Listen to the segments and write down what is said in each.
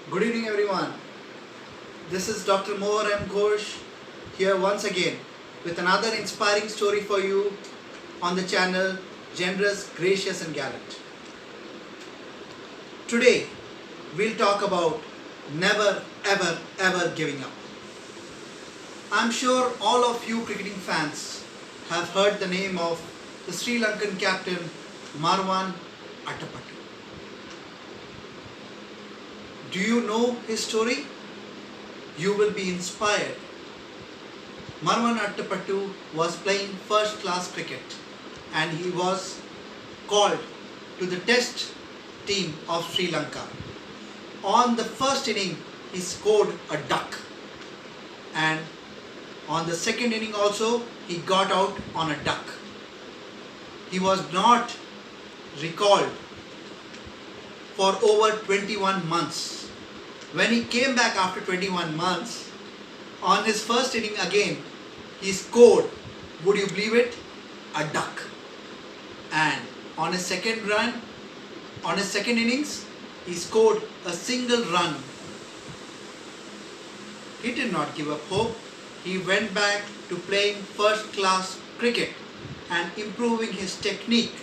Good evening, everyone. This is Dr. Moore M. Ghosh here once again with another inspiring story for you on the channel Generous, Gracious, and Gallant. Today, we'll talk about never, ever, ever giving up. I'm sure all of you cricketing fans have heard the name of the Sri Lankan captain Marwan Attapattu. Do you know his story? You will be inspired. Marwan Attapattu was playing first class cricket and he was called to the test team of Sri Lanka. On the first inning, he scored a duck, and on the second inning also, he got out on a duck. He was not recalled for over 21 months. When he came back after 21 months, on his first inning again, he scored, would you believe it, a duck. And on his second innings, he scored a single run. He did not give up hope. He went back to playing first class cricket and improving his technique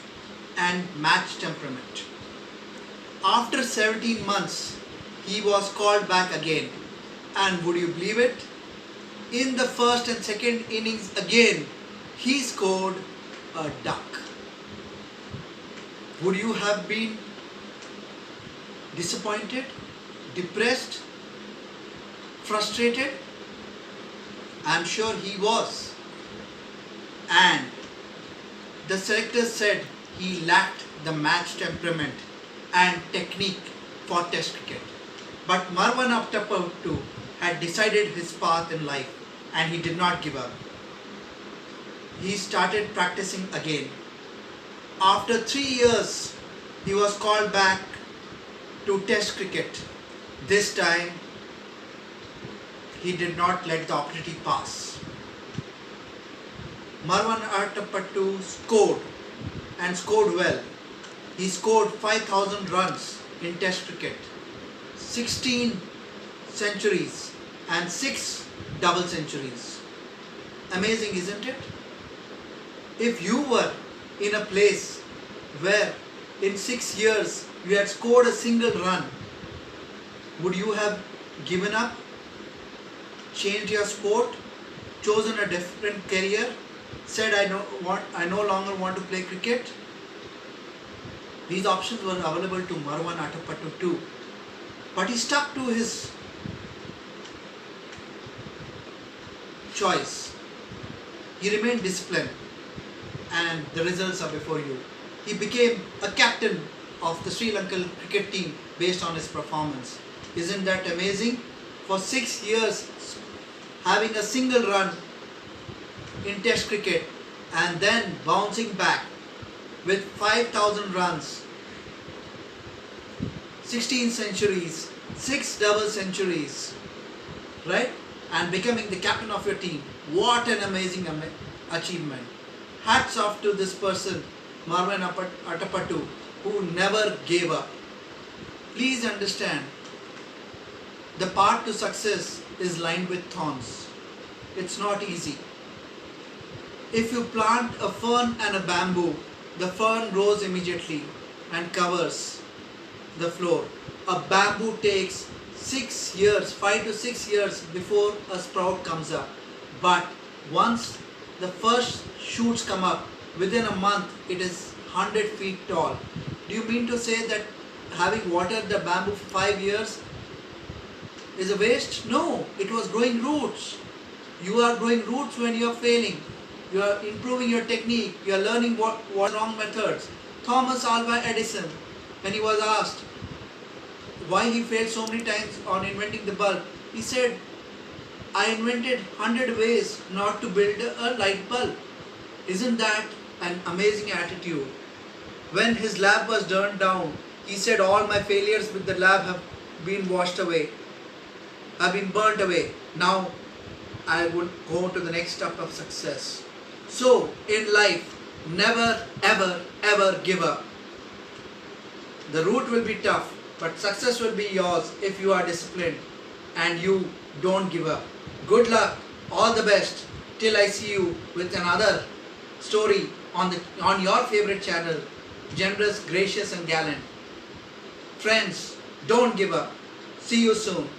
and match temperament. After 17 months, he was called back again. And would you believe it? In the first and second innings again, he scored a duck. Would you have been disappointed, depressed, frustrated? I'm sure he was. And the selectors said he lacked the match temperament and technique for test cricket. But Marwan Attapattu had decided his path in life and he did not give up. He started practicing again. After 3 years, he was called back to test cricket. This time, he did not let the opportunity pass. Marwan Attapattu scored and scored well. He scored 5,000 runs in test cricket, 16 centuries and 6 double centuries. Amazing, isn't it? If you were in a place where in 6 years you had scored a single run, would you have given up, changed your sport, chosen a different career, said I no longer want to play cricket? These options were available to Marwan Attapattu too. But he stuck to his choice. He remained disciplined, and the results are before you. He became a captain of the Sri Lankan cricket team based on his performance. Isn't that amazing? For 6 years, having a single run in test cricket and then bouncing back with 5,000 runs, 16 centuries, 6 double centuries, right? And becoming the captain of your team. What an amazing achievement. Hats off to this person, Marwan Attapattu, who never gave up. Please understand, the path to success is lined with thorns. It's not easy. If you plant a fern and a bamboo, the fern grows immediately and covers the floor. A bamboo takes 6 years, 5 to 6 years before a sprout comes up. But once the first shoots come up, within a month it is 100 feet tall. Do you mean to say that having watered the bamboo for 5 years is a waste? No, it was growing roots. You are growing roots when you are failing. You are improving your technique. You are learning what wrong methods. Thomas Alva Edison, when he was asked why he failed so many times on inventing the bulb, he said, I invented 100 ways not to build a light bulb. Isn't that an amazing attitude? When his lab was burned down, he said, all my failures with the lab have been washed away, have been burnt away. Now I would go to the next step of success. So in life, never, ever, ever give up. The route will be tough, but success will be yours if you are disciplined and you don't give up. Good luck, all the best, till I see you with another story on your favorite channel, Generous, Gracious and Gallant. Friends, don't give up. See you soon.